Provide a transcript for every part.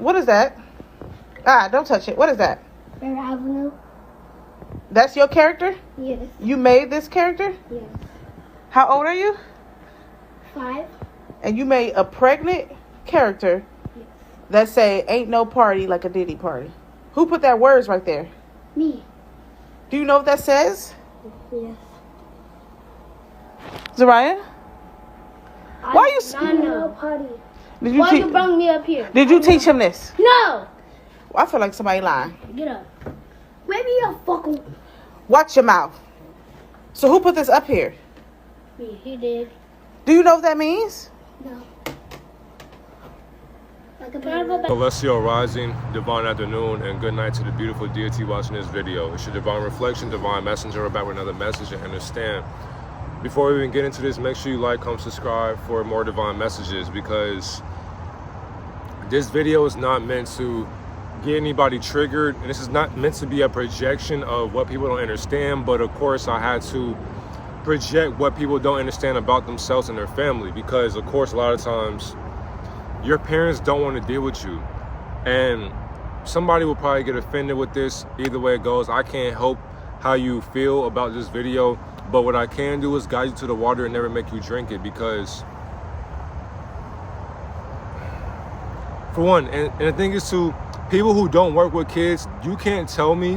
What is that? Ah, don't touch it. What is that? Fair Avenue. That's your character? Yes. You made this character? Yes. How old are you? 5. And you made a pregnant character Yes. that say, ain't no party like a Diddy party. Who put that words right there? Me. Do you know what that says? Yes. Zariah? Why you... No party. Did you Why te- you bring me up here? Did you teach him this? No. I feel like somebody lying. Get up. Maybe you're fucking... Watch your mouth. So who put this up here? Me. He did. Do you know what that means? No. Celestial rising, divine afternoon, and good night to the beautiful deity watching this video. It's your divine reflection, divine messenger. We're back with another message and understand. Before we even get into this, make sure you like, comment, subscribe for more divine messages, because this video is not meant to get anybody triggered, and this is not meant to be a projection of what people don't understand, but of course I had to project what people don't understand about themselves and their family, because of course a lot of times your parents don't want to deal with you, and somebody will probably get offended with this. Either way it goes, I can't help how you feel about this video, but what I can do is guide you to the water and never make you drink it, because for one, and the thing is too, people who don't work with kids, you can't tell me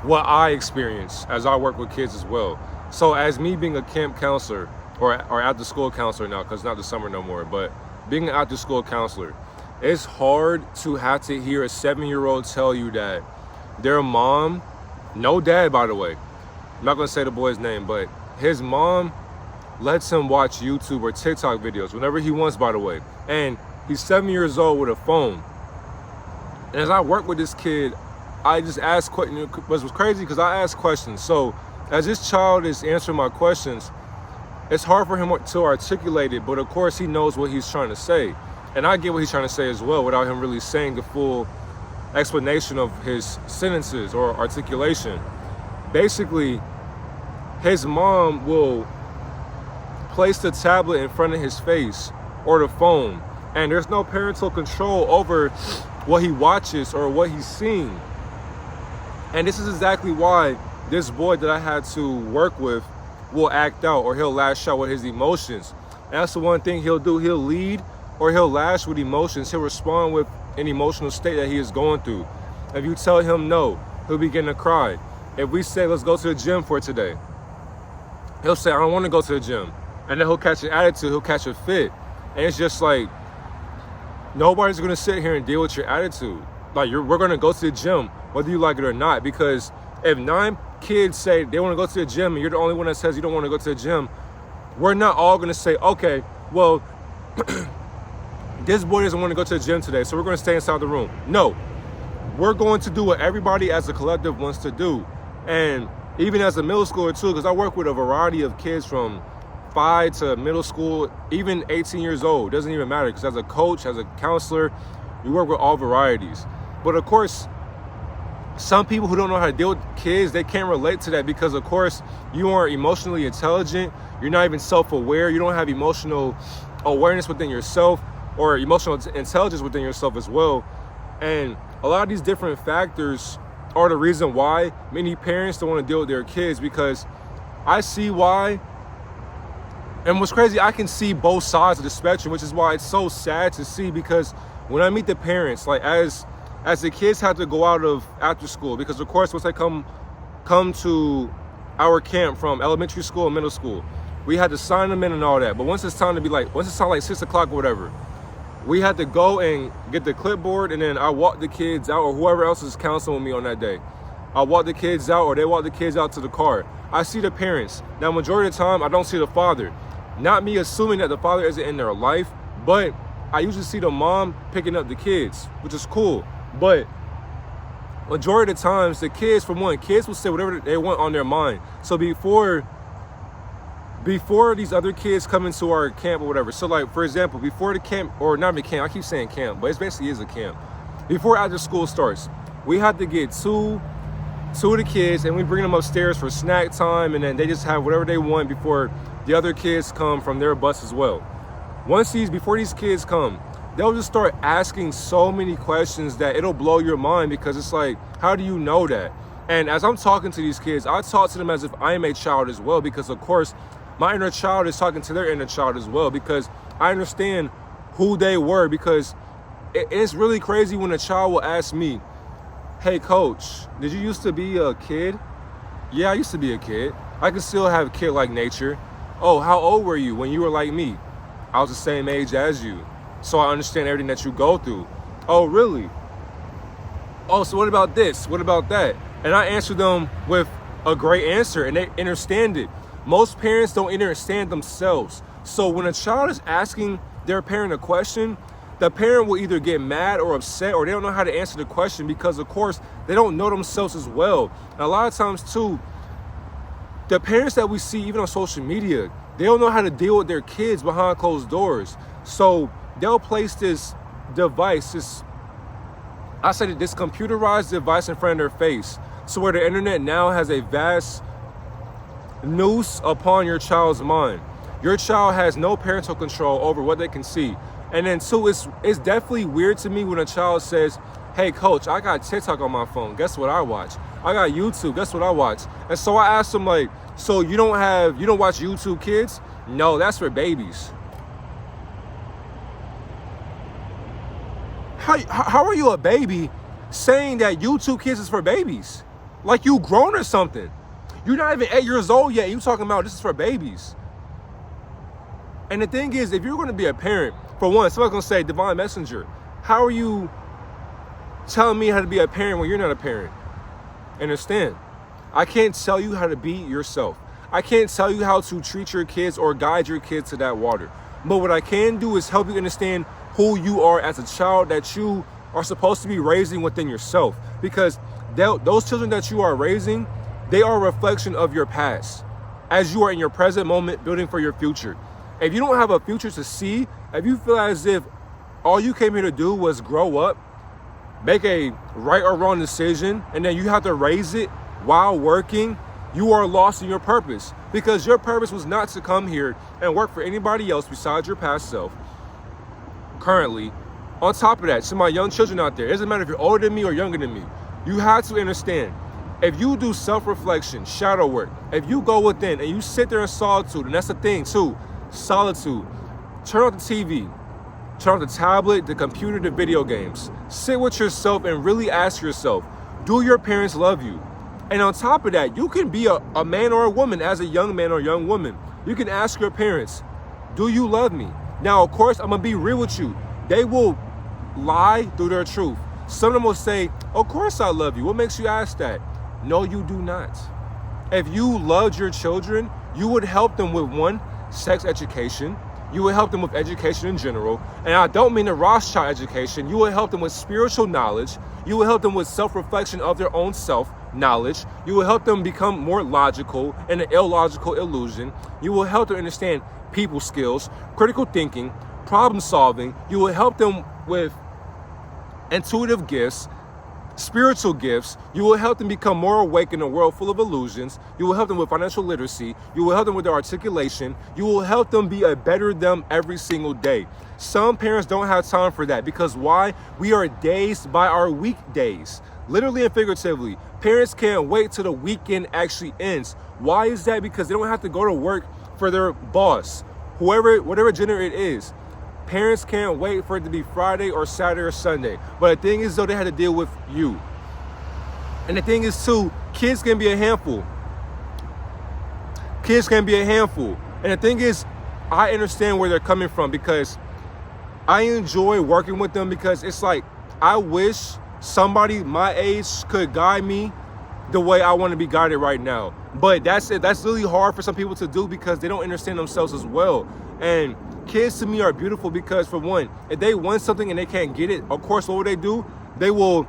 what I experience, as I work with kids as well. So as me being a camp counselor, or after school counselor now, because it's not the summer no more, but being an after school counselor, it's hard to have to hear a 7-year-old tell you that their mom, no dad by the way, I'm not gonna say the boy's name, but his mom lets him watch YouTube or TikTok videos whenever he wants, by the way. And he's 7 years old with a phone. And as I work with this kid, I just ask questions. It was crazy because I ask questions. So as this child is answering my questions, it's hard for him to articulate it, but of course he knows what he's trying to say. And I get what he's trying to say as well without him really saying the full explanation of his sentences or articulation. Basically, his mom will place the tablet in front of his face or the phone, and there's no parental control over what he watches or what he's seeing. And this is exactly why this boy that I had to work with will act out, or he'll lash out with his emotions. And that's the one thing he'll do. He'll lead or he'll lash with emotions. He'll respond with an emotional state that he is going through. If you tell him no, he'll begin to cry. If we say, let's go to the gym for today, he'll say, I don't want to go to the gym. And then he'll catch an attitude, he'll catch a fit. And it's just like, nobody's going to sit here and deal with your attitude. Like, we're going to go to the gym, whether you like it or not. Because if 9 kids say they want to go to the gym and you're the only one that says you don't want to go to the gym, we're not all going to say, okay, well, this boy doesn't want to go to the gym today, so we're going to stay inside the room. No, we're going to do what everybody as a collective wants to do. And even as a middle schooler too, because I work with a variety of kids from 5 to middle school, even 18 years old, doesn't even matter, because as a coach, as a counselor, you work with all varieties. But of course, some people who don't know how to deal with kids, they can't relate to that, because of course you aren't emotionally intelligent, you're not even self-aware, you don't have emotional awareness within yourself or emotional intelligence within yourself as well. And a lot of these different factors are the reason why many parents don't want to deal with their kids, because I see why. And what's crazy, I can see both sides of the spectrum, which is why it's so sad to see, because when I meet the parents, like as the kids have to go out of after school, because of course once they come to our camp from elementary school and middle school, we had to sign them in and all that. But once it's time like 6 o'clock or whatever, we had to go and get the clipboard, and then I walk the kids out, or whoever else is counseling with me on that day. I walk the kids out, or they walk the kids out to the car. I see the parents. Now, majority of the time, I don't see the father. Not me assuming that the father isn't in their life, but I usually see the mom picking up the kids, which is cool. But majority of the times, the kids, for one, kids will say whatever they want on their mind. So before these other kids come into our camp or whatever, so like, for example, before the camp, or not even camp, I keep saying camp, but it basically is a camp. Before after school starts, we have to get two of the kids, and we bring them upstairs for snack time, and then they just have whatever they want before the other kids come from their bus as well. Before these kids come, they'll just start asking so many questions that it'll blow your mind, because it's like, how do you know that? And as I'm talking to these kids, I talk to them as if I am a child as well, because of course my inner child is talking to their inner child as well, because I understand who they were. Because it's really crazy when a child will ask me, hey coach, did you used to be a kid? Yeah, I used to be a kid. I can still have kid-like nature. Oh, how old were you when you were like me? I was the same age as you. So I understand everything that you go through. Oh, really? Oh, so what about this? What about that? And I answer them with a great answer, and they understand it. Most parents don't understand themselves. So when a child is asking their parent a question, the parent will either get mad or upset, or they don't know how to answer the question, because of course they don't know themselves as well. And a lot of times too, the parents that we see even on social media, they don't know how to deal with their kids behind closed doors. So they'll place this device, this computerized device in front of their face. So where the internet now has a vast noose upon your child's mind. Your child has no parental control over what they can see. And then two, it's definitely weird to me when a child says, hey coach, I got TikTok on my phone. Guess what I watch? I got YouTube. Guess what I watch? And so I asked them, like, so you don't watch YouTube Kids? No, that's for babies. How are you a baby saying that YouTube Kids is for babies? Like you grown or something. You're not even 8 years old yet. You talking about this is for babies. And the thing is, if you're going to be a parent, for one, somebody's going to say, Divine Messenger, how are you telling me how to be a parent when you're not a parent? Understand? I can't tell you how to be yourself. I can't tell you how to treat your kids or guide your kids to that water. But what I can do is help you understand who you are as a child that you are supposed to be raising within yourself. Because those children that you are raising, they are a reflection of your past as you are in your present moment building for your future. If you don't have a future to see, if you feel as if all you came here to do was grow up, make a right or wrong decision, and then you have to raise it while working, you are lost in your purpose. Because your purpose was not to come here and work for anybody else besides your past self. Currently, on top of that, to my young children out there, it doesn't matter if you're older than me or younger than me, you have to understand, if you do self-reflection, shadow work, if you go within and you sit there in solitude, and that's the thing too, solitude, turn off the TV, turn off the tablet, the computer, the video games, sit with yourself and really ask yourself, do your parents love you? And on top of that, you can be a man or a woman as a young man or young woman. You can ask your parents, do you love me? Now, of course, I'm going to be real with you. They will lie through their truth. Some of them will say, of course I love you. What makes you ask that? No, you do not. If you loved your children, you would help them with one, sex education. You would help them with education in general. And I don't mean the Rothschild education. You would help them with spiritual knowledge. You would help them with self-reflection of their own self-knowledge. You will help them become more logical in an illogical illusion. You will help them understand people skills, critical thinking, problem solving. You will help them with intuitive gifts, spiritual gifts. You will help them become more awake in a world full of illusions. You will help them with financial literacy. You will help them with their articulation. You will help them be a better them every single day. Some parents don't have time for that because why? We are dazed by our weekdays, literally and figuratively. Parents can't wait till the weekend actually ends. Why is that? Because they don't have to go to work for their boss, whatever gender it is. Parents can't wait for it to be Friday or Saturday or Sunday. But the thing is, though, they had to deal with you. And the thing is, too, kids can be a handful. Kids can be a handful. And the thing is, I understand where they're coming from because I enjoy working with them because it's like, I wish somebody my age could guide me the way I want to be guided right now. But that's really hard for some people to do because they don't understand themselves as well. And kids to me are beautiful because, for one, if they want something and they can't get it, of course, what will they do? They will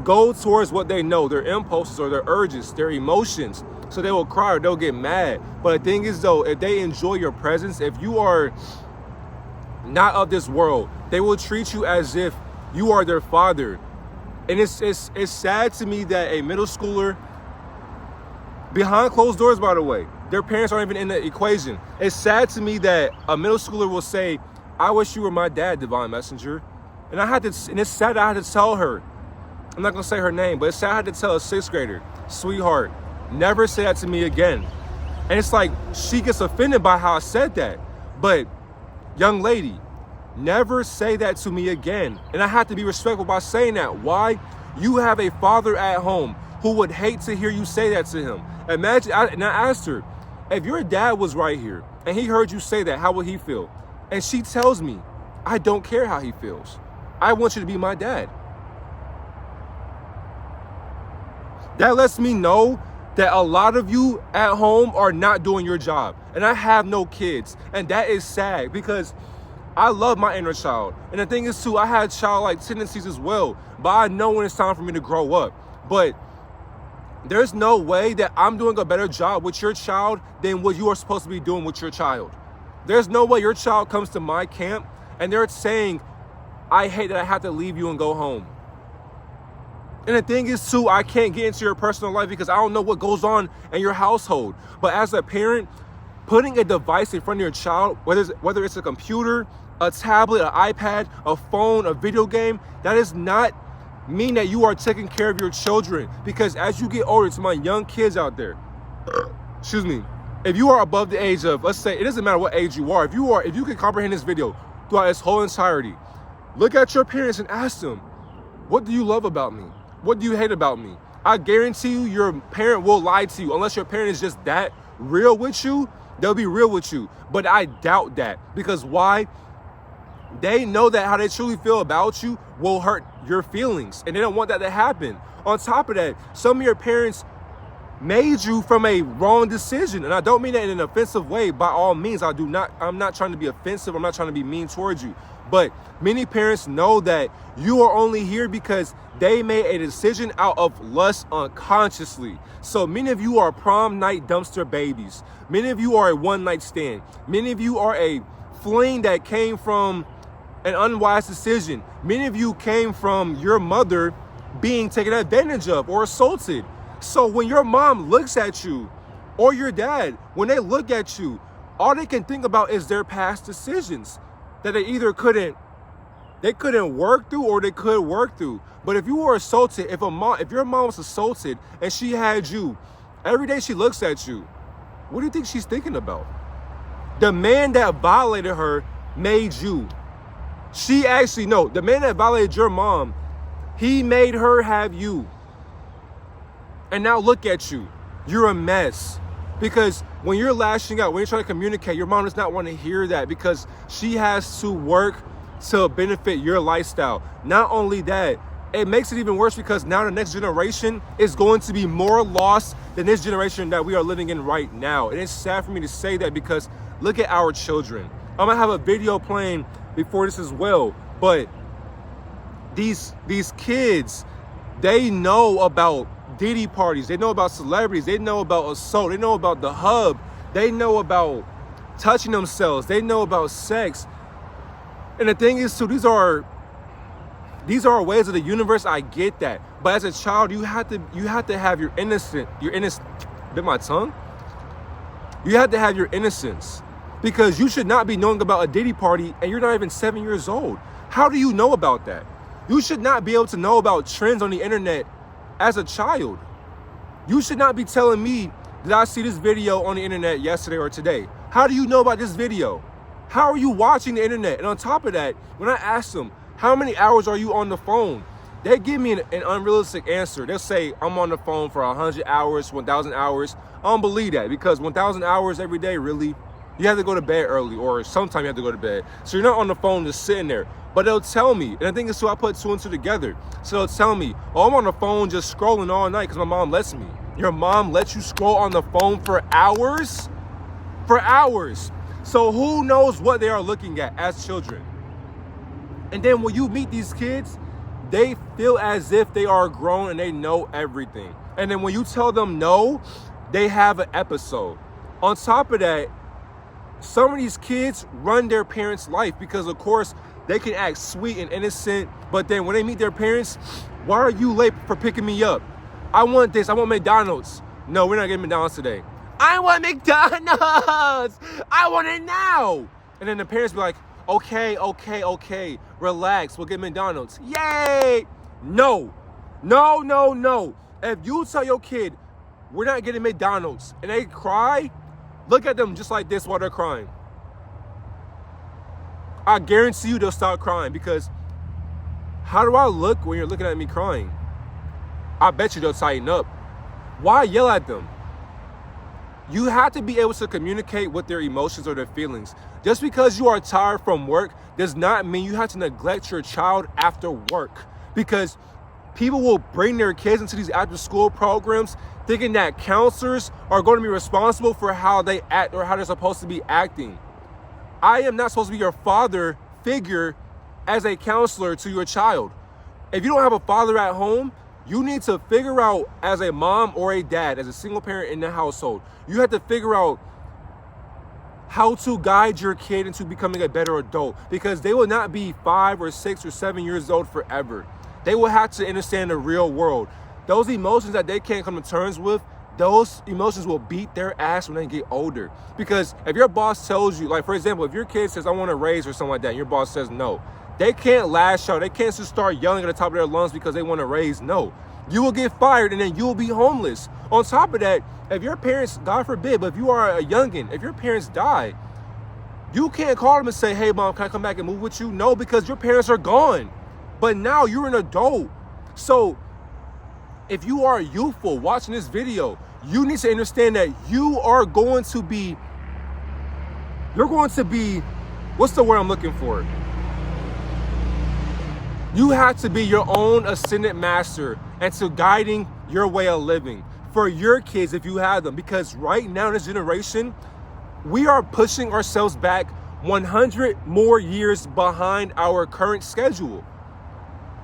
go towards what they know, their impulses or their urges, their emotions. So they will cry or they'll get mad. But the thing is, though, if they enjoy your presence, if you are not of this world, they will treat you as if you are their father. And it's sad to me that a middle schooler, behind closed doors, by the way, their parents aren't even in the equation. It's sad to me that a middle schooler will say, I wish you were my dad, Divine Messenger. And it's sad I had to tell her. I'm not gonna say her name, but it's sad I had to tell a 6th grader, sweetheart, never say that to me again. And it's like, she gets offended by how I said that. But young lady, never say that to me again. And I have to be respectful by saying that. Why? You have a father at home who would hate to hear you say that to him. Imagine, and I asked her, if your dad was right here and he heard you say that, how would he feel? And she tells me, I don't care how he feels. I want you to be my dad. That lets me know that a lot of you at home are not doing your job. And I have no kids. And that is sad because I love my inner child. And the thing is too, I had childlike tendencies as well. But I know when it's time for me to grow up. But there's no way that I'm doing a better job with your child than what you are supposed to be doing with your child. There's no way your child comes to my camp and they're saying, I hate that I have to leave you and go home. And the thing is too, I can't get into your personal life because I don't know what goes on in your household. But as a parent, putting a device in front of your child, whether it's a computer, a tablet, an iPad, a phone, a video game, that does not mean that you are taking care of your children. Because as you get older, to my young kids out there, excuse me, if you are above the age of, let's say, it doesn't matter what age you are, if you can comprehend this video throughout its whole entirety, look at your parents and ask them, what do you love about me? What do you hate about me? I guarantee you, your parent will lie to you. Unless your parent is just that real with you, they'll be real with you. But I doubt that. Because why? They know that how they truly feel about you will hurt your feelings. And they don't want that to happen. On top of that, some of your parents made you from a wrong decision. And I don't mean that in an offensive way. By all means, I'm not trying to be offensive. I'm not trying to be mean towards you. But many parents know that you are only here because they made a decision out of lust unconsciously. So many of you are prom night dumpster babies. Many of you are a one-night stand. Many of you are a fling that came from an unwise decision. Many of you came from your mother being taken advantage of or assaulted. So when your mom looks at you or your dad, when they look at you, all they can think about is their past decisions that they either couldn't work through or they could work through. But if you were assaulted, if your mom was assaulted and she had you, every day she looks at you, what do you think she's thinking about? The man that violated her made you. The man that violated your mom, he made her have you. And now look at you. You're a mess. Because when you're lashing out, when you're trying to communicate, your mom does not want to hear that because she has to work to benefit your lifestyle. Not only that, it makes it even worse because now the next generation is going to be more lost than this generation that we are living in right now. And it's sad for me to say that because look at our children. I'm gonna have a video playing before this as well, but these kids, they know about Diddy parties, they know about celebrities, they know about assault, they know about the hub, they know about touching themselves, they know about sex. And the thing is too, these are ways of the universe. I get that, but as a child, you have to have your innocence. Bit my tongue. You have to have your innocence because you should not be knowing about a Diddy party and you're not even 7 years old. How do you know about that? You should not be able to know about trends on the internet as a child. You should not be telling me, did I see this video on the internet yesterday or today? How do you know about this video? How are you watching the internet? And on top of that, when I ask them, how many hours are you on the phone? They give me an unrealistic answer. They'll say, I'm on the phone for 100 hours, 1,000 hours. I don't believe that because 1,000 hours every day, really? You have to go to bed early or sometime you have to go to bed. So you're not on the phone just sitting there. But they'll tell me, and the thing is too, I put two and two together. So they'll tell me, oh, I'm on the phone just scrolling all night because my mom lets me. Your mom lets you scroll on the phone for hours? For hours. So who knows what they are looking at as children? And then when you meet these kids, they feel as if they are grown and they know everything. And then when you tell them no, they have an episode. On top of that, some of these kids run their parents' life because, of course, they can act sweet and innocent, but then when they meet their parents, why are you late for picking me up? I want this. I want McDonald's. No, we're not getting McDonald's today. I want McDonald's. I want it now. And then the parents be like, Okay. Relax. We'll get McDonald's. Yay! No. If you tell your kid, we're not getting McDonald's, and they cry, look at them just like this while they're crying. I guarantee you they'll stop crying, because how do I look when you're looking at me crying? I bet you they'll tighten up. Why yell at them? You have to be able to communicate with their emotions or their feelings. Just because you are tired from work does not mean you have to neglect your child after work, because people will bring their kids into these after-school programs thinking that counselors are going to be responsible for how they act or how they're supposed to be acting. I am not supposed to be your father figure as a counselor to your child. If you don't have a father at home, you need to figure out, as a mom or a dad, as a single parent in the household, you have to figure out how to guide your kid into becoming a better adult, because they will not be 5 or 6 or 7 years old forever. They will have to understand the real world. Those emotions that they can't come to terms with, those emotions will beat their ass when they get older. Because if your boss tells you, like, for example, if your kid says, I want a raise or something like that, and your boss says no, they can't lash out. They can't just start yelling at the top of their lungs because they want a raise. No. You will get fired, and then you will be homeless. On top of that, if your parents, God forbid, but if you are a youngin', if your parents die, you can't call them and say, hey, mom, can I come back and move with you? No, because your parents are gone. But now you're an adult. So if you are youthful watching this video, you need to understand that you're going to be, what's the word I'm looking for? You have to be your own ascendant master and to guiding your way of living for your kids if you have them. Because right now in this generation, we are pushing ourselves back 100 more years behind our current schedule.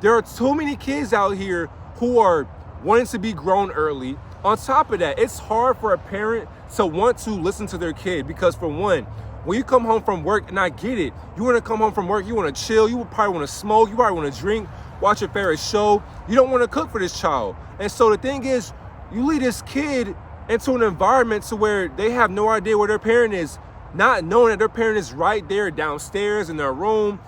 There are too many kids out here who are wanting to be grown early. On top of that, it's hard for a parent to want to listen to their kid, because for one, when you come home from work, and I get it, you want to come home from work, you want to chill, you probably want to smoke, you probably want to drink, watch your favorite show. You don't want to cook for this child. And so the thing is, you lead this kid into an environment to where they have no idea where their parent is, not knowing that their parent is right there downstairs in their room,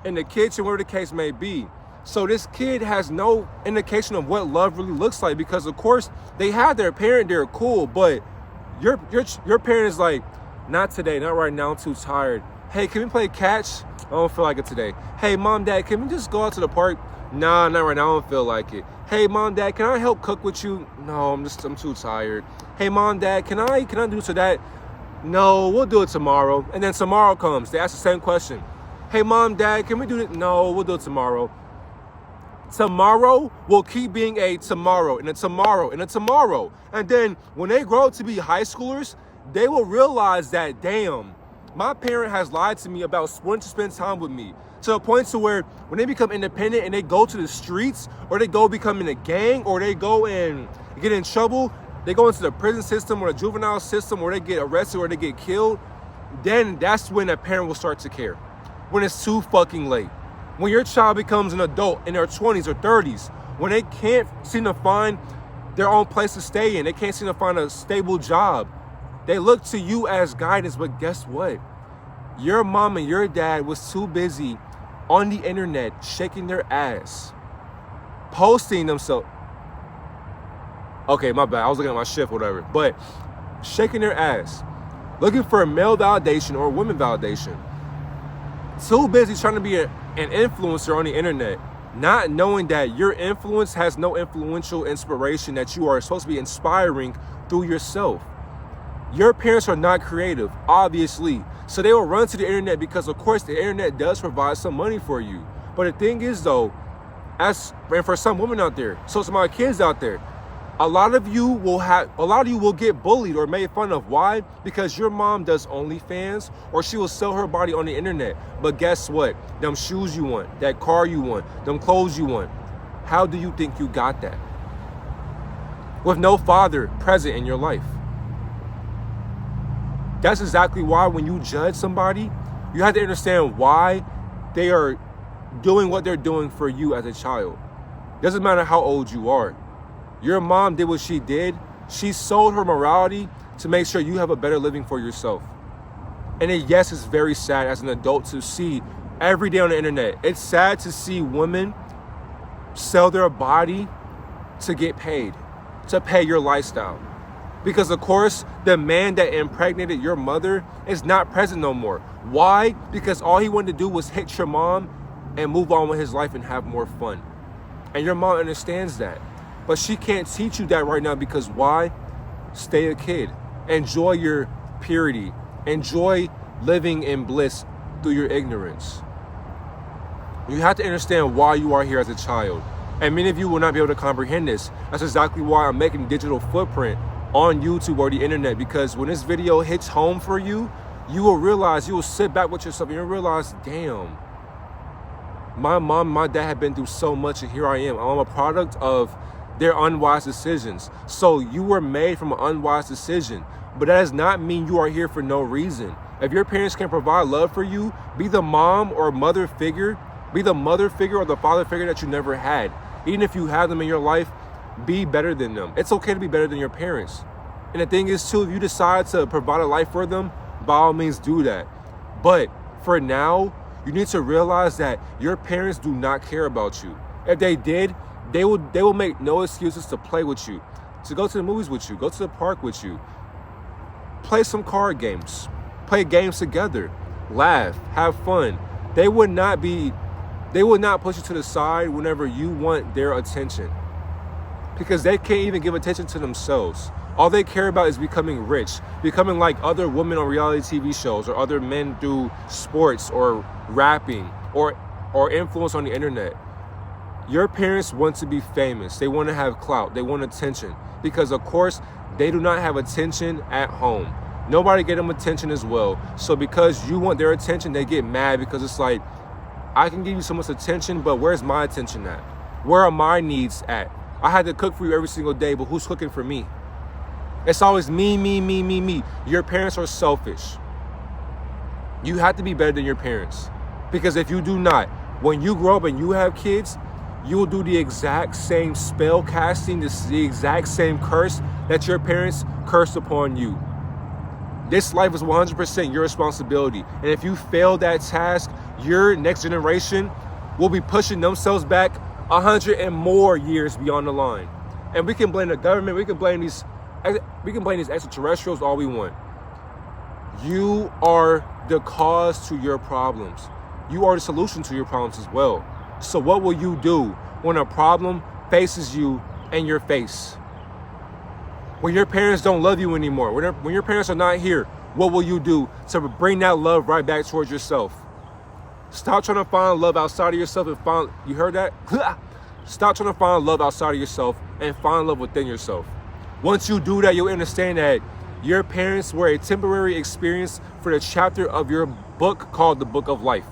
in the kitchen, whatever the case may be. So this kid has no indication of what love really looks like, because of course they have their parent, they're cool, but your parent is like, not today, not right now, I'm too tired. Hey, can we play catch? I don't feel like it today. Hey, mom, dad, can we just go out to the park? Nah, not right now, I don't feel like it. Hey, mom, dad, can I help cook with you? No, I'm too tired. Hey, mom, dad, can I do so that? No, we'll do it tomorrow. And then tomorrow comes, they ask the same question. Hey, mom, dad, can we do it? No, we'll do it tomorrow. Tomorrow will keep being a tomorrow and a tomorrow and a tomorrow. And then when they grow up to be high schoolers, they will realize that, damn, my parent has lied to me about wanting to spend time with me, to a point to where when they become independent and they go to the streets, or they go become in a gang, or they go and get in trouble, they go into the prison system or the juvenile system, or they get arrested or they get killed, then that's when a parent will start to care. When it's too fucking late. When your child becomes an adult in their 20s or 30s, when they can't seem to find their own place to stay in, they can't seem to find a stable job, they look to you as guidance. But guess what? Your mom and your dad was too busy on the internet shaking their ass, posting themselves. Okay, my bad. I was looking at my shift, whatever. But shaking their ass, looking for male validation or women validation. Too busy trying to be an influencer on the internet, not knowing that your influence has no influential inspiration that you are supposed to be inspiring through yourself. Your parents are not creative, obviously. So they will run to the internet because, of course, the internet does provide some money for you. But the thing is, though, and for some women out there, so some of my kids out there, a lot of you will get bullied or made fun of. Why? Because your mom does OnlyFans, or she will sell her body on the internet. But guess what? Them shoes you want, that car you want, them clothes you want. How do you think you got that? With no father present in your life. That's exactly why when you judge somebody, you have to understand why they are doing what they're doing for you as a child. Doesn't matter how old you are. Your mom did what she did. She sold her morality to make sure you have a better living for yourself. And yes, it's very sad as an adult to see every day on the internet. It's sad to see women sell their body to get paid, to pay your lifestyle. Because of course, the man that impregnated your mother is not present no more. Why? Because all he wanted to do was hit your mom and move on with his life and have more fun. And your mom understands that. But she can't teach you that right now because why? Stay a kid. Enjoy your purity. Enjoy living in bliss through your ignorance. You have to understand why you are here as a child. And many of you will not be able to comprehend this. That's exactly why I'm making a digital footprint on YouTube or the internet, because when this video hits home for you, you will realize, you will sit back with yourself and you'll realize, damn, my mom, my dad have been through so much and here I am. I'm a product of their unwise decisions. So you were made from an unwise decision, but that does not mean you are here for no reason. If your parents can provide love for you, be the mom or mother figure, be the mother figure or the father figure that you never had. Even if you have them in your life, be better than them. It's okay to be better than your parents. And the thing is too, if you decide to provide a life for them, by all means do that. But for now, you need to realize that your parents do not care about you. If they did, they will make no excuses to play with you, to go to the movies with you, go to the park with you, play some card games, play games together, laugh, have fun. They would not push you to the side whenever you want their attention, because they can't even give attention to themselves. All they care about is becoming rich, becoming like other women on reality TV shows or other men through sports or rapping or influence on the internet. Your parents want to be famous. They want to have clout. They want attention, because of course they do not have attention at home. Nobody get them attention as well. So because you want their attention, they get mad, because it's like, I can give you so much attention, but where's my attention at? Where are my needs at? I had to cook for you every single day, but who's cooking for me? It's always me, me, me, me, me. Your parents are selfish. You have to be better than your parents, because if you do not, when you grow up and you have kids, you will do the exact same spell casting, the exact same curse that your parents cursed upon you. This life is 100% your responsibility. And if you fail that task, your next generation will be pushing themselves back 100 and more years beyond the line. And we can blame the government, we can blame these extraterrestrials all we want. You are the cause to your problems. You are the solution to your problems as well. So what will you do when a problem faces you in your face? When your parents don't love you anymore, when your parents are not here, what will you do to bring that love right back towards yourself? Stop trying to find love outside of yourself and find, you heard that? Stop trying to find love outside of yourself and find love within yourself. Once you do that, you'll understand that your parents were a temporary experience for the chapter of your book called the Book of Life.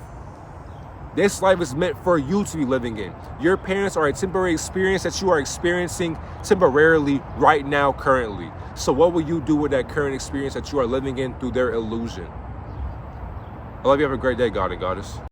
This life is meant for you to be living in. Your parents are a temporary experience that you are experiencing temporarily right now, currently. So what will you do with that current experience that you are living in through their illusion? I love you. Have a great day, God and Goddess.